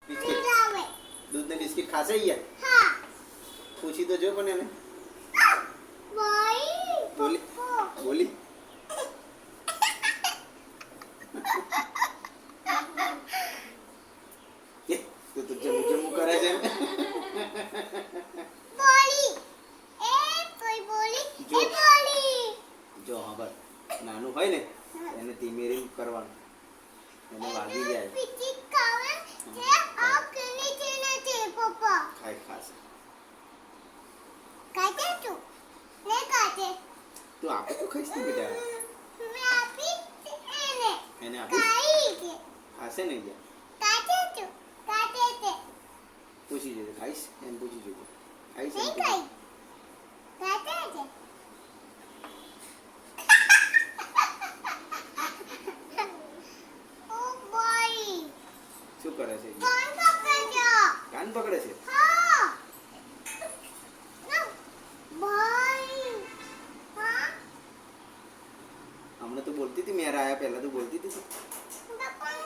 Biscuit દૂધની biscuit ખાશે યાર? હા પૂછી તો જો પણ એને. ભાઈ બોલી બોલી તું તો જમું જમું કરે છે ને. બોલી એ કોઈ બોલી જો. એ બોલી જો હા બસ નાનું હોય ને એને ધીમે રીમ કરવાનું, એને વાગી જાય બિસ્કિટ ખાવે છે આ કેની છે નથી પપ્પા ખાય ખાશે. કાતે તું ને કાતે તું આપે તો ખાઈશ ને બેટા. મે આપી એને એને આપીશ કાઈ છે ખાશે ને યાર. કાતે તું કાતે તે પૂછી જોજે ખાઈશ એમ પૂછી જોજે ખાઈશ એમ નહીં પૂછી. કાઈ કાતે છે ઓ બોય શું કરે છે? કોણ પકડજો કાન પકડે છે. હા ના ભાઈ હા હમણાં તો બોલતી હતી મેરા આયા પહેલા તો બોલતી હતી. બકવાસ